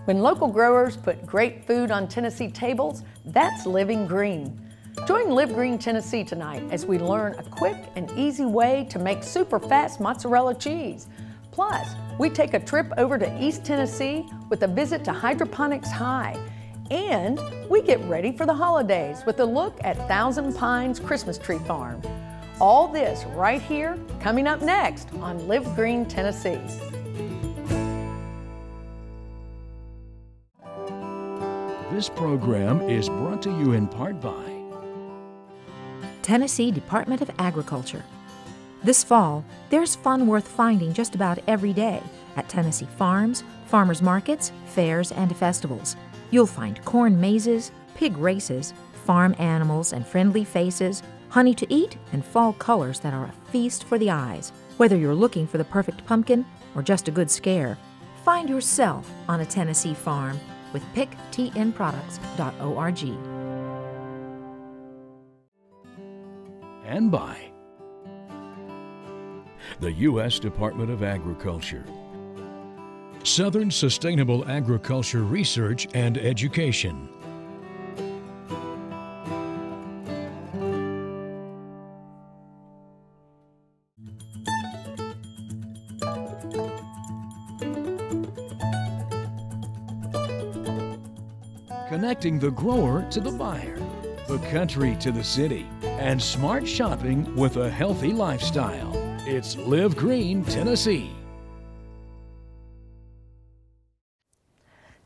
When local growers put great food on Tennessee tables, that's living green. Join Live Green Tennessee tonight as we learn a quick and easy way to make super fast mozzarella cheese. Plus, we take a trip over to East Tennessee with a visit to Hydroponics High. And we get ready for the holidays with a look at Thousand Pines Christmas Tree Farm. All this right here, coming up next on Live Green Tennessee. This program is brought to you in part by Tennessee Department of Agriculture. This fall, there's fun worth finding just about every day at Tennessee farms, farmers markets, fairs, and festivals. You'll find corn mazes, pig races, farm animals and friendly faces, honey to eat, and fall colors that are a feast for the eyes. Whether you're looking for the perfect pumpkin or just a good scare, find yourself on a Tennessee farm with picktnproducts.org. and by the U.S. Department of Agriculture, Southern Sustainable Agriculture Research and Education, connecting the grower to the buyer, the country to the city, and smart shopping with a healthy lifestyle. It's Live Green Tennessee.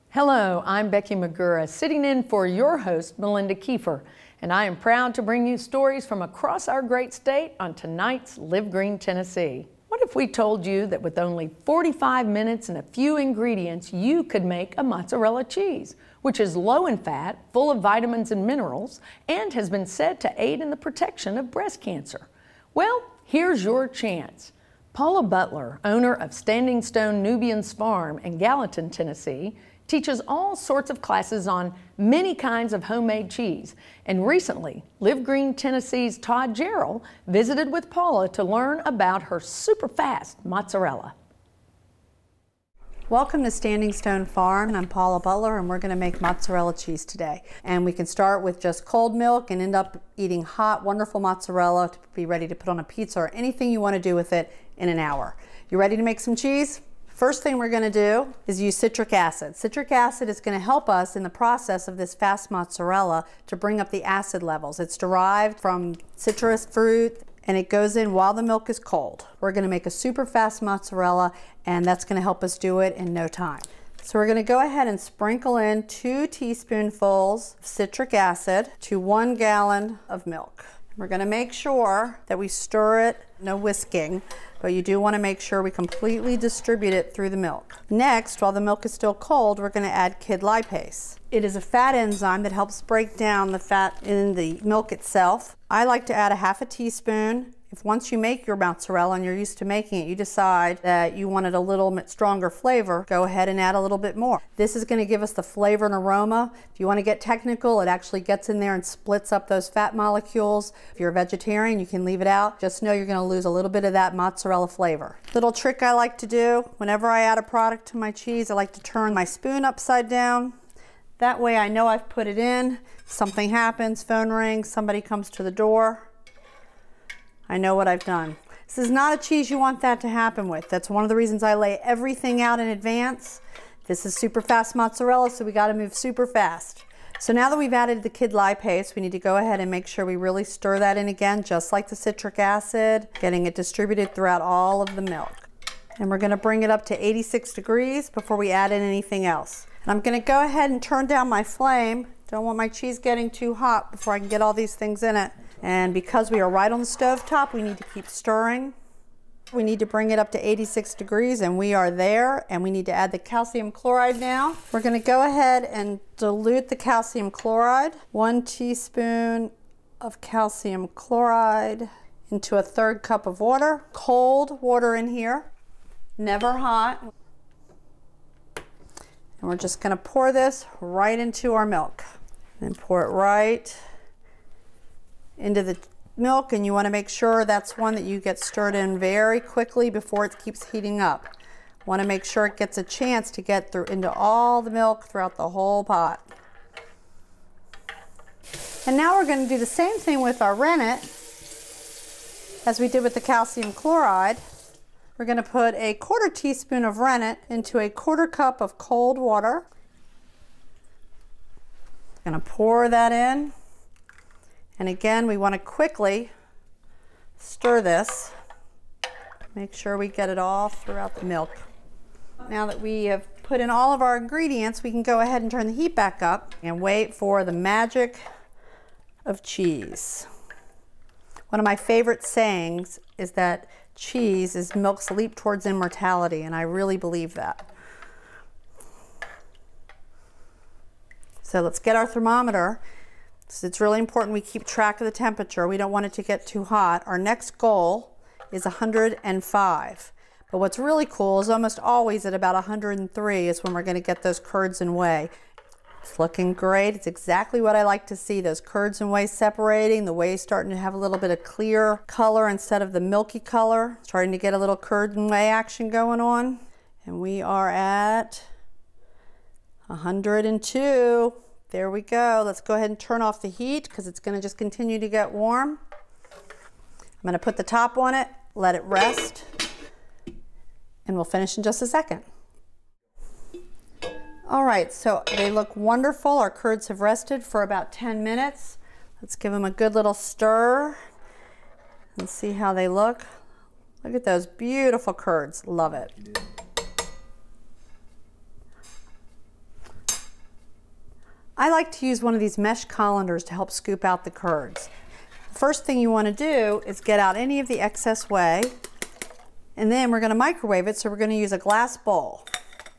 Hello, I'm Becky Magura, sitting in for your host, Melinda Kiefer, and I am proud to bring you stories from across our great state on tonight's Live Green Tennessee. What if we told you that with only 45 minutes and a few ingredients, you could make a mozzarella cheese, which is low in fat, full of vitamins and minerals, and has been said to aid in the protection of breast cancer? Well, here's your chance. Paula Butler, owner of Standing Stone Nubians Farm in Gallatin, Tennessee, teaches all sorts of classes on many kinds of homemade cheese. And recently, Live Green Tennessee's Todd Jarrell visited with Paula to learn about her super fast mozzarella. Welcome to Standing Stone Farm. I'm Paula Butler, and we're going to make mozzarella cheese today. And we can start with just cold milk and end up eating hot, wonderful mozzarella to be ready to put on a pizza or anything you want to do with it in an hour. You ready to make some cheese? First thing we're going to do is use citric acid. Citric acid is going to help us in the process of this fast mozzarella to bring up the acid levels. It's derived from citrus fruit, and it goes in while the milk is cold. We're going to make a super fast mozzarella, and that's going to help us do it in no time. So we're going to go ahead and sprinkle in 2 teaspoonfuls of citric acid to 1 gallon of milk. We're going to make sure that we stir it, no whisking, but you do want to make sure we completely distribute it through the milk. Next, while the milk is still cold, we're going to add kid lipase. It is a fat enzyme that helps break down the fat in the milk itself. I like to add a half a teaspoon. If once you make your mozzarella and you're used to making it, you decide that you wanted a little bit stronger flavor, go ahead and add a little bit more. This is going to give us the flavor and aroma. If you want to get technical, it actually gets in there and splits up those fat molecules. If you're a vegetarian, you can leave it out. Just know you're going to lose a little bit of that mozzarella flavor. Little trick I like to do, whenever I add a product to my cheese, I like to turn my spoon upside down. That way I know I've put it in. Something happens, phone rings, somebody comes to the door. I know what I've done. This is not a cheese you want that to happen with. That's one of the reasons I lay everything out in advance. This is super fast mozzarella, so we got to move super fast. So now that we've added the kid lipase, we need to go ahead and make sure we really stir that in again, just like the citric acid, getting it distributed throughout all of the milk. And we're going to bring it up to 86 degrees before we add in anything else. And I'm going to go ahead and turn down my flame. Don't want my cheese getting too hot before I can get all these things in it. And because we are right on the stove top, we need to keep stirring. We need to bring it up to 86 degrees, and we are there. And we need to add the calcium chloride now. We're going to go ahead and dilute the calcium chloride. 1 teaspoon of calcium chloride into a 1/3 cup of water. Cold water in here, never hot. And we're just going to pour this right into our milk. And pour it right into the milk, and you want to make sure that's one that you get stirred in very quickly before it keeps heating up. Want to make sure it gets a chance to get through into all the milk throughout the whole pot. And now we're going to do the same thing with our rennet as we did with the calcium chloride. We're going to put a 1/4 teaspoon of rennet into a 1/4 cup of cold water. Going to pour that in. And again, we want to quickly stir this. Make sure we get it all throughout the milk. Now that we have put in all of our ingredients, we can go ahead and turn the heat back up and wait for the magic of cheese. One of my favorite sayings is that cheese is milk's leap towards immortality, and I really believe that. So let's get our thermometer. So it's really important we keep track of the temperature. We don't want it to get too hot. Our next goal is 105. But what's really cool is almost always at about 103 is when we're going to get those curds and whey. It's looking great. It's exactly what I like to see, those curds and whey separating, the whey starting to have a little bit of clear color instead of the milky color. Starting to get a little curd and whey action going on. And we are at 102. There we go. Let's go ahead and turn off the heat because it's going to just continue to get warm. I'm going to put the top on it, let it rest, and we'll finish in just a second. All right, so they look wonderful. Our curds have rested for about 10 minutes. Let's give them a good little stir and see how they look. Look at those beautiful curds. Love it. I like to use one of these mesh colanders to help scoop out the curds. The first thing you want to do is get out any of the excess whey, and then we're going to microwave it, so we're going to use a glass bowl.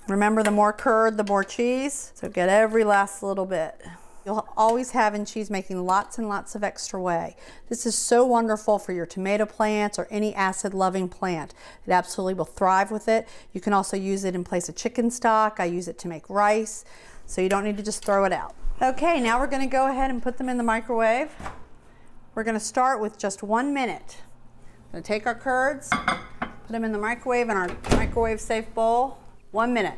Remember, the more curd, the more cheese, so get every last little bit. You'll always have in cheese making lots and lots of extra whey. This is so wonderful for your tomato plants or any acid-loving plant. It absolutely will thrive with it. You can also use it in place of chicken stock. I use it to make rice. So you don't need to just throw it out. Okay, now we're going to go ahead and put them in the microwave. We're going to start with just 1 minute. We're going to take our curds, put them in the microwave in our microwave safe bowl. 1 minute.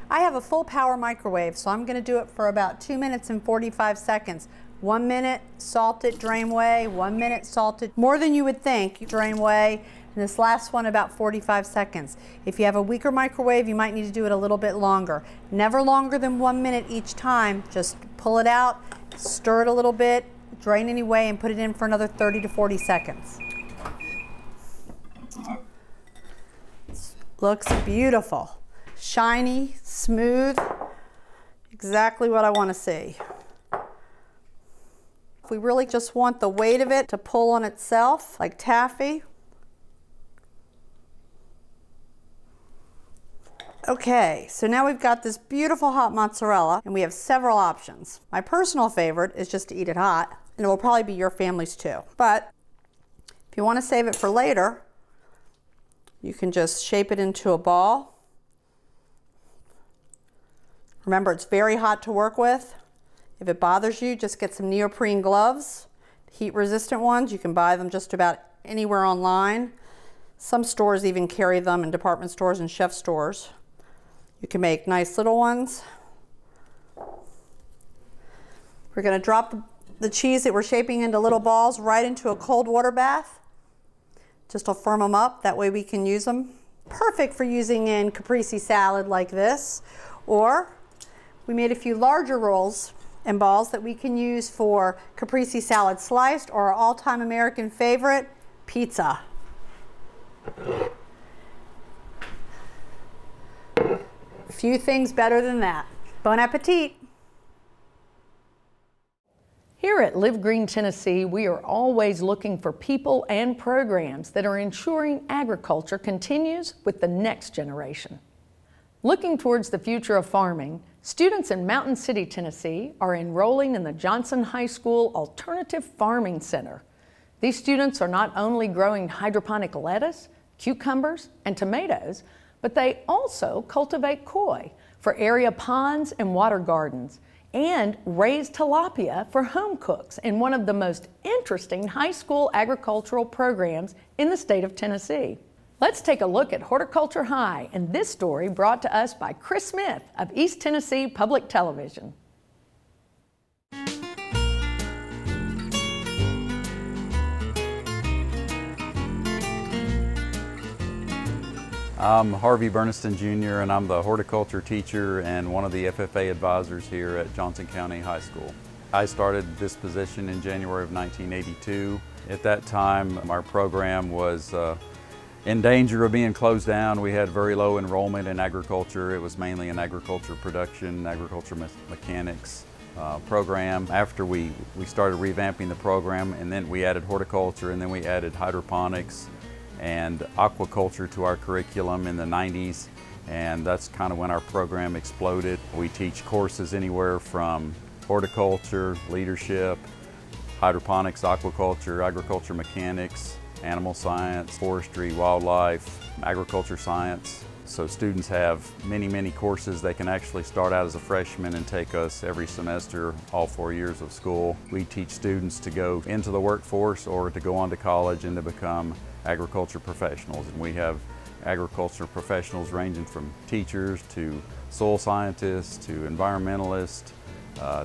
I have a full power microwave, so I'm going to do it for about 2 minutes and 45 seconds. 1 minute, salt it, drain whey. 1 minute, salt it. More than you would think, drain whey. And this last one about 45 seconds. If you have a weaker microwave, you might need to do it a little bit longer. Never longer than 1 minute each time. Just pull it out, stir it a little bit, drain any whey, and put it in for another 30 to 40 seconds. Looks beautiful. Shiny, smooth, exactly what I want to see. If we really just want the weight of it to pull on itself, like taffy. Okay, so now we've got this beautiful hot mozzarella, and we have several options. My personal favorite is just to eat it hot, and it will probably be your family's too. But if you want to save it for later, you can just shape it into a ball. Remember, it's very hot to work with. If it bothers you, just get some neoprene gloves, heat-resistant ones. You can buy them just about anywhere online. Some stores even carry them in department stores and chef stores. You can make nice little ones. We're going to drop the cheese that we're shaping into little balls right into a cold water bath. Just to firm them up, that way we can use them. Perfect for using in caprese salad like this. Or we made a few larger rolls and balls that we can use for caprese salad sliced, or our all-time American favorite, pizza. Few things better than that. Bon appetit. Here at Live Green Tennessee, we are always looking for people and programs that are ensuring agriculture continues with the next generation. Looking towards the future of farming, students in Mountain City, Tennessee are enrolling in the Johnson High School Alternative Farming Center. These students are not only growing hydroponic lettuce, cucumbers, and tomatoes, but they also cultivate koi for area ponds and water gardens, and raise tilapia for home cooks in one of the most interesting high school agricultural programs in the state of Tennessee. Let's take a look at Horticulture High, and this story brought to us by Chris Smith of East Tennessee Public Television. I'm Harvey Burniston Jr. and I'm the horticulture teacher and one of the FFA advisors here at Johnson County High School. I started this position in January of 1982. At that time, our program was in danger of being closed down. We had very low enrollment in agriculture. It was mainly an agriculture production, agriculture mechanics program. After we started revamping the program, and then we added horticulture, and then we added hydroponics and aquaculture to our curriculum in the 90s, and that's kind of when our program exploded. We teach courses anywhere from horticulture, leadership, hydroponics, aquaculture, agriculture mechanics, animal science, forestry, wildlife, agriculture science. So students have many courses. They can actually start out as a freshman and take us every semester, all 4 years of school. We teach students to go into the workforce or to go on to college and to become agriculture professionals. And we have agriculture professionals ranging from teachers to soil scientists to environmentalists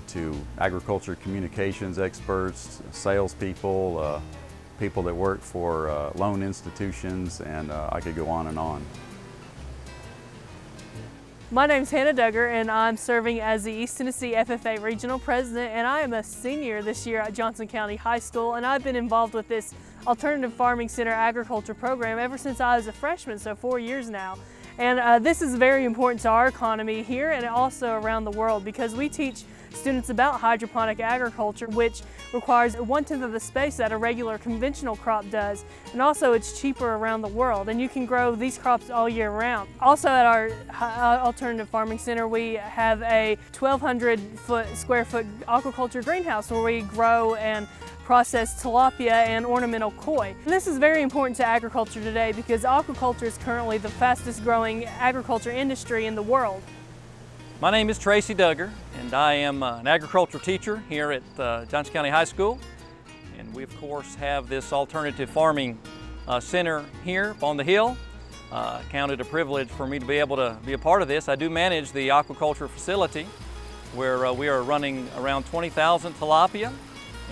to agriculture communications experts, salespeople, people that work for loan institutions, and I could go on and on. My name's Hannah Duggar, and I'm serving as the East Tennessee FFA Regional President, and I am a senior this year at Johnson County High School, and I've been involved with this Alternative Farming Center agriculture program ever since I was a freshman, so 4 years now. And this is very important to our economy here and also around the world, because we teach students about hydroponic agriculture, which requires 1/10 of the space that a regular conventional crop does, and also it's cheaper around the world, and you can grow these crops all year round. Also at our Alternative Farming Center, we have a 1,200 square foot aquaculture greenhouse where we grow and process tilapia and ornamental koi. And this is very important to agriculture today because aquaculture is currently the fastest growing agriculture industry in the world. My name is Tracy Duggar, and I am an agricultural teacher here at Johnson County High School. And we, of course, have this alternative farming center here on the hill. Counted a privilege for me to be able to be a part of this. I do manage the aquaculture facility where we are running around 20,000 tilapia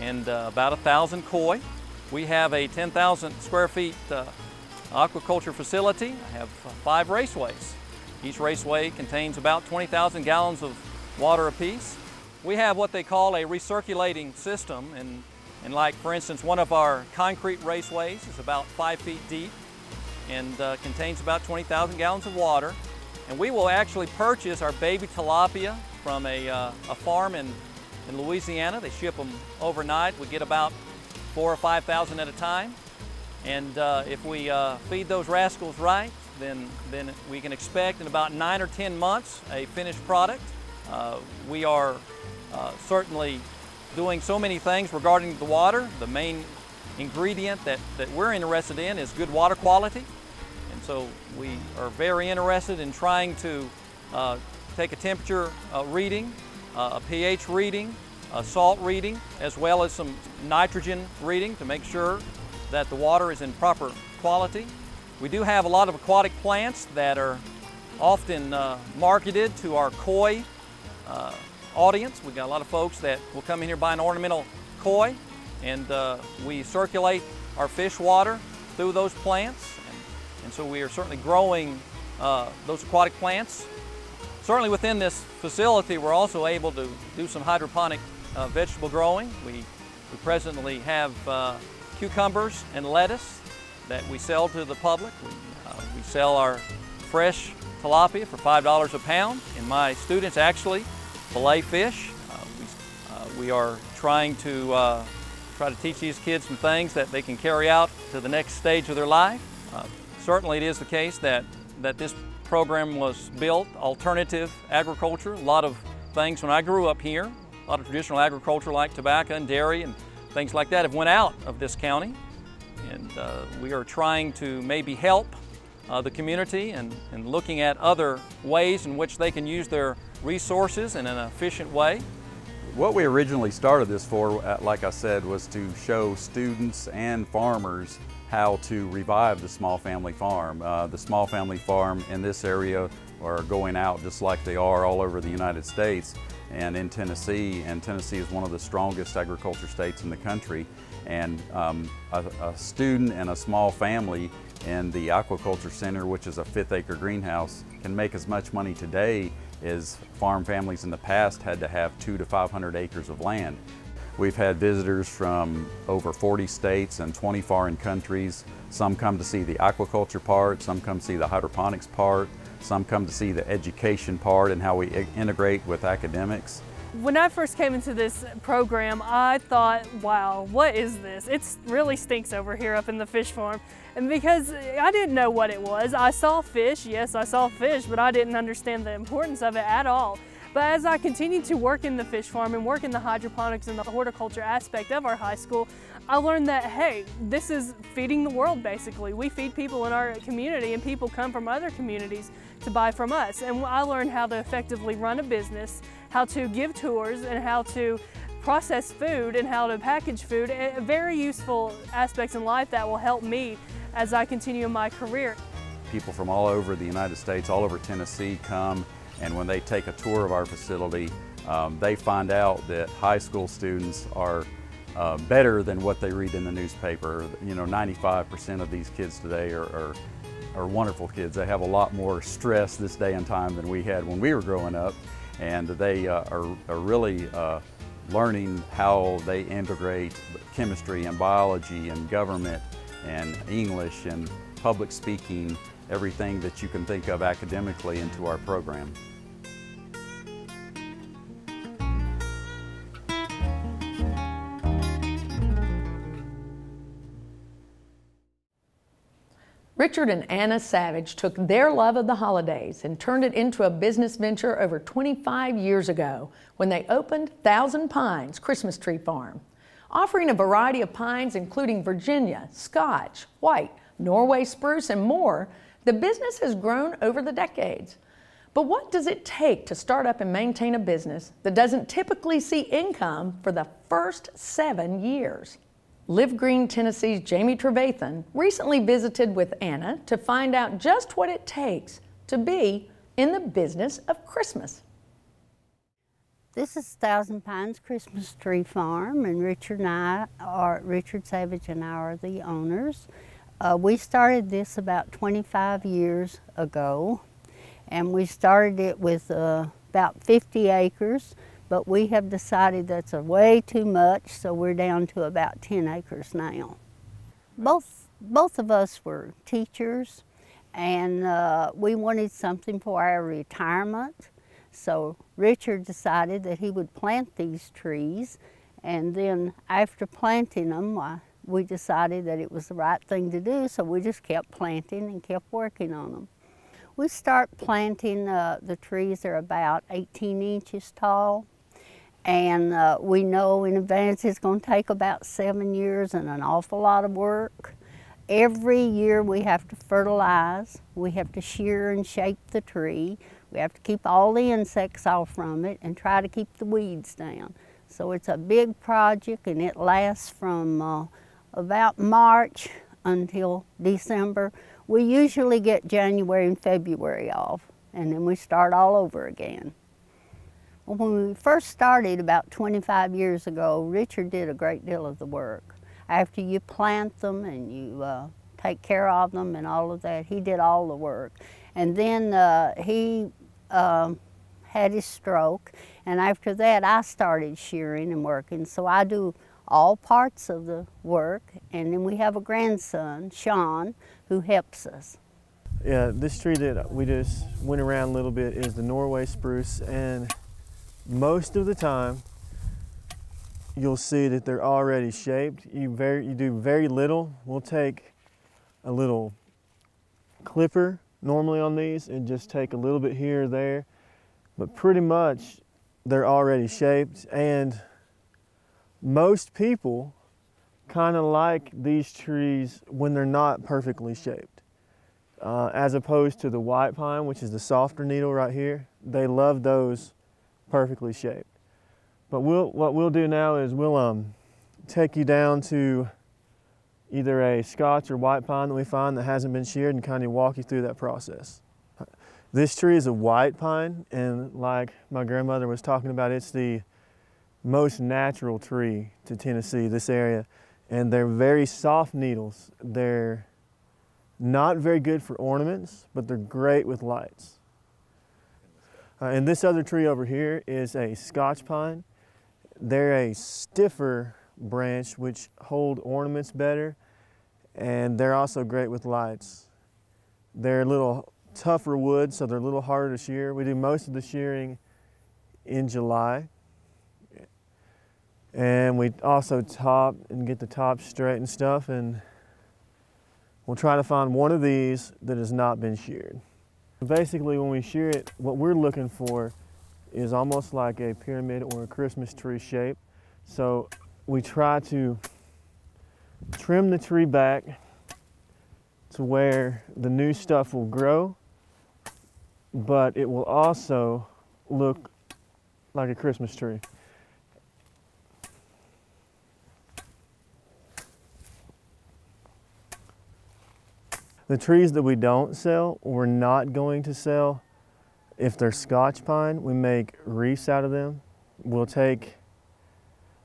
and about 1,000 koi. We have a 10,000 square feet aquaculture facility. I have 5 raceways. Each raceway contains about 20,000 gallons of water apiece. We have what they call a recirculating system, and like, for instance, one of our concrete raceways is about 5 feet deep and contains about 20,000 gallons of water. And we will actually purchase our baby tilapia from a farm in Louisiana. They ship them overnight. We get about 4,000 or 5,000 at a time. And if we feed those rascals right, then we can expect in about 9 or 10 months a finished product. We are certainly doing so many things regarding the water. The main ingredient that we're interested in is good water quality. And so we are very interested in trying to take a temperature reading, a pH reading, a salt reading, as well as some nitrogen reading to make sure that the water is in proper quality. We do have a lot of aquatic plants that are often marketed to our koi audience. We've got a lot of folks that will come in here buy an ornamental koi, and we circulate our fish water through those plants. And so we are certainly growing those aquatic plants. Certainly within this facility, we're also able to do some hydroponic vegetable growing. We presently have cucumbers and lettuce that we sell to the public. We sell our fresh tilapia for $5 a pound, and my students actually fillet fish. We are trying to teach these kids some things that they can carry out to the next stage of their life. Certainly it is the case that this program was built, alternative agriculture, a lot of things when I grew up here, a lot of traditional agriculture like tobacco and dairy and things like that have went out of this county. And we are trying to maybe help the community and looking at other ways in which they can use their resources in an efficient way. What we originally started this for, like I said, was to show students and farmers how to revive the small family farm. The small family farm in this area are going out just like they are all over the United States and in Tennessee. And Tennessee is one of the strongest agriculture states in the country. And a student and a small family in the Aquaculture Center, which is a 5th-acre greenhouse, can make as much money today as farm families in the past had to have 200 to 500 acres of land. We've had visitors from over 40 states and 20 foreign countries. Some come to see the aquaculture part, some come to see the hydroponics part, some come to see the education part and how we integrate with academics. When I first came into this program, I thought, wow, what is this? It really stinks over here up in the fish farm. And because I didn't know what it was, I saw fish, yes, I saw fish, but I didn't understand the importance of it at all. But as I continued to work in the fish farm and work in the hydroponics and the horticulture aspect of our high school, I learned that, hey, this is feeding the world basically. We feed people in our community and people come from other communities to buy from us. And I learned how to effectively run a business, how to give tours, and how to process food and how to package food. Very useful aspects in life that will help me as I continue in my career. People from all over the United States, all over Tennessee come, and when they take a tour of our facility, they find out that high school students are better than what they read in the newspaper. You know, 95% of these kids today are wonderful kids. They have a lot more stress this day and time than we had when we were growing up, and they are really learning how they integrate chemistry and biology and government and English and public speaking, everything that you can think of academically into our program. Richard and Anna Savage took their love of the holidays and turned it into a business venture over 25 years ago when they opened Thousand Pines Christmas Tree Farm. Offering a variety of pines including Virginia, Scotch, white, Norway spruce, and more, the business has grown over the decades. But what does it take to start up and maintain a business that doesn't typically see income for the first 7 years? Live Green Tennessee's Jamie Trevathan recently visited with Anna to find out just what it takes to be in the business of Christmas. This is Thousand Pines Christmas Tree Farm, and Richard Savage and I are the owners. We started this about 25 years ago, and we started it with about 50 acres, but we have decided that's way too much, so we're down to about 10 acres now. Both of us were teachers, and we wanted something for our retirement. So Richard decided that he would plant these trees, and then after planting them, we decided that it was the right thing to do, so we just kept planting and kept working on them. We start planting, the trees are about 18 inches tall, and we know in advance it's going to take about 7 years and an awful lot of work. Every year we have to fertilize, we have to shear and shape the tree, we have to keep all the insects off from it and try to keep the weeds down. So it's a big project, and it lasts from about March until December. We usually get January and February off, and then we start all over again. Well, when we first started about 25 years ago, Richard did a great deal of the work. After you plant them and you take care of them and all of that, he did all the work. And then he had his stroke, and after that I started shearing and working, so I do all parts of the work, and then we have a grandson, Sean, who helps us. Yeah, this tree that we just went around a little bit is the Norway spruce, and most of the time you'll see that they're already shaped. You do very little. We'll take a little clipper normally on these and just take a little bit here or there, but pretty much they're already shaped. And most people kind of like these trees when they're not perfectly shaped, as opposed to the white pine, which is the softer needle right here. They love those perfectly shaped. But what we'll do now is we'll take you down to either a Scotch or white pine that we find that hasn't been sheared and kind of walk you through that process. This tree is a white pine, and like my grandmother was talking about, it's the most natural tree to Tennessee, this area. And they're very soft needles. They're not very good for ornaments, but they're great with lights. And this other tree over here is a Scotch pine. They're a stiffer branch which hold ornaments better, and they're also great with lights. They're a little tougher wood, so they're a little harder to shear. We do most of the shearing in July. And we also top and get the top straight and stuff, and we'll try to find one of these that has not been sheared. Basically, when we shear it, what we're looking for is almost like a pyramid or a Christmas tree shape. So we try to trim the tree back to where the new stuff will grow, but it will also look like a Christmas tree. The trees that we don't sell, we're not going to sell. If they're Scotch pine, we make wreaths out of them. We'll take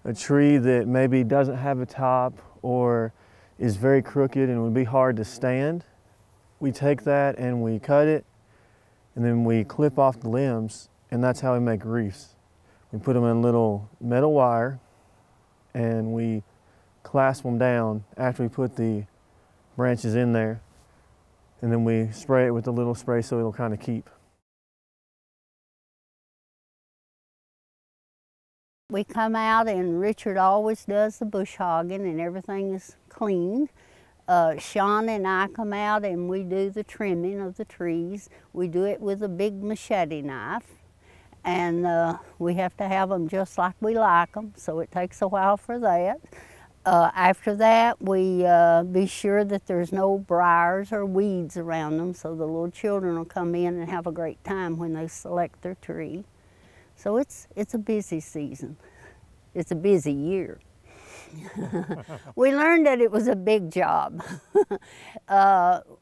a tree that maybe doesn't have a top or is very crooked and would be hard to stand. We take that and we cut it, and then we clip off the limbs, and that's how we make wreaths. We put them in little metal wire and we clasp them down after we put the branches in there. And then we spray it with a little spray so it'll kind of keep. We come out and Richard always does the bush hogging and everything is cleaned. Sean and I come out and we do the trimming of the trees. We do it with a big machete knife, and we have to have them just like we like them, so it takes a while for that. After that, we be sure that there's no briars or weeds around them, so the little children will come in and have a great time when they select their tree. So it's a busy season. It's a busy year. We learned that it was a big job.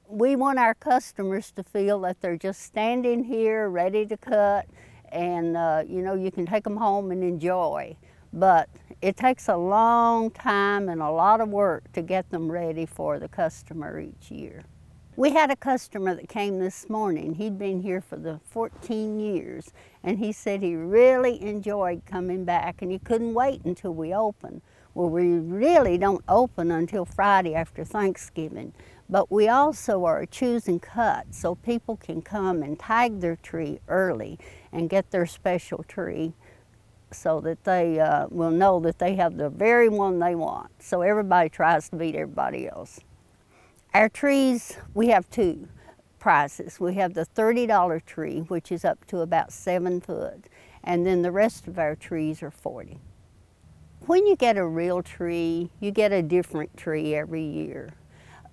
We want our customers to feel that they're just standing here ready to cut, and you know, you can take them home and enjoy. But it takes a long time and a lot of work to get them ready for the customer each year. We had a customer that came this morning. He'd been here for the 14 years, and he said he really enjoyed coming back, and he couldn't wait until we opened. Well, we really don't open until Friday after Thanksgiving, but we also are choosing cut so people can come and tag their tree early and get their special tree, so that they will know that they have the very one they want. So everybody tries to beat everybody else. Our trees, we have two prices. We have the $30 tree, which is up to about 7 foot, and then the rest of our trees are $40. When you get a real tree, you get a different tree every year.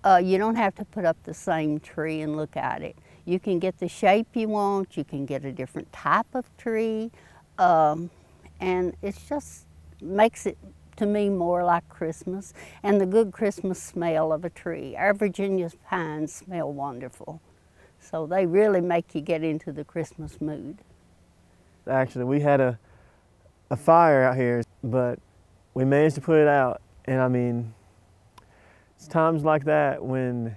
You don't have to put up the same tree and look at it. You can get the shape you want, you can get a different type of tree, and it just makes it, to me, more like Christmas, and the good Christmas smell of a tree. Our Virginia pines smell wonderful, so they really make you get into the Christmas mood. Actually, we had a fire out here, but we managed to put it out, and I mean, it's times like that when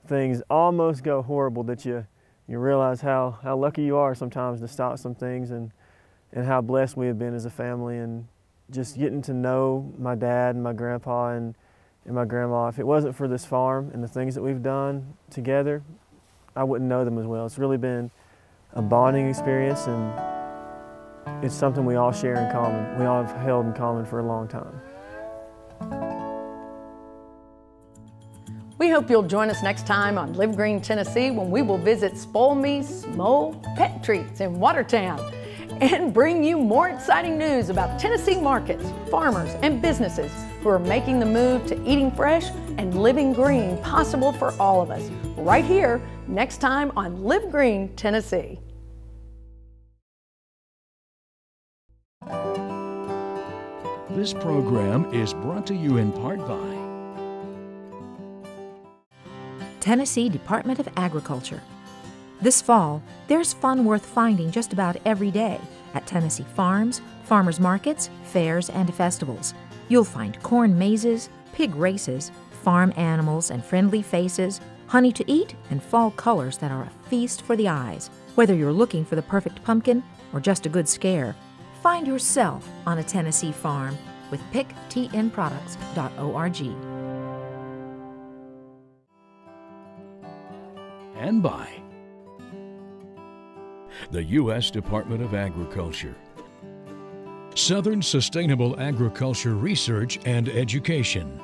things almost go horrible that you realize how lucky you are sometimes to stop some things, and how blessed we have been as a family, and just getting to know my dad and my grandpa and my grandma. If it wasn't for this farm and the things that we've done together, I wouldn't know them as well. It's really been a bonding experience, and it's something we all share in common. We all have held in common for a long time. We hope you'll join us next time on Live Green Tennessee, when we will visit Spoil Me Smole Pet Treats in Watertown and bring you more exciting news about Tennessee markets, farmers, and businesses who are making the move to eating fresh and living green possible for all of us, right here next time on Live Green Tennessee. This program is brought to you in part by Tennessee Department of Agriculture. This fall, there's fun worth finding just about every day at Tennessee farms, farmers markets, fairs, and festivals. You'll find corn mazes, pig races, farm animals and friendly faces, honey to eat, and fall colors that are a feast for the eyes. Whether you're looking for the perfect pumpkin or just a good scare, find yourself on a Tennessee farm with picktnproducts.org. And by the U.S. Department of Agriculture, Southern Sustainable Agriculture Research and Education,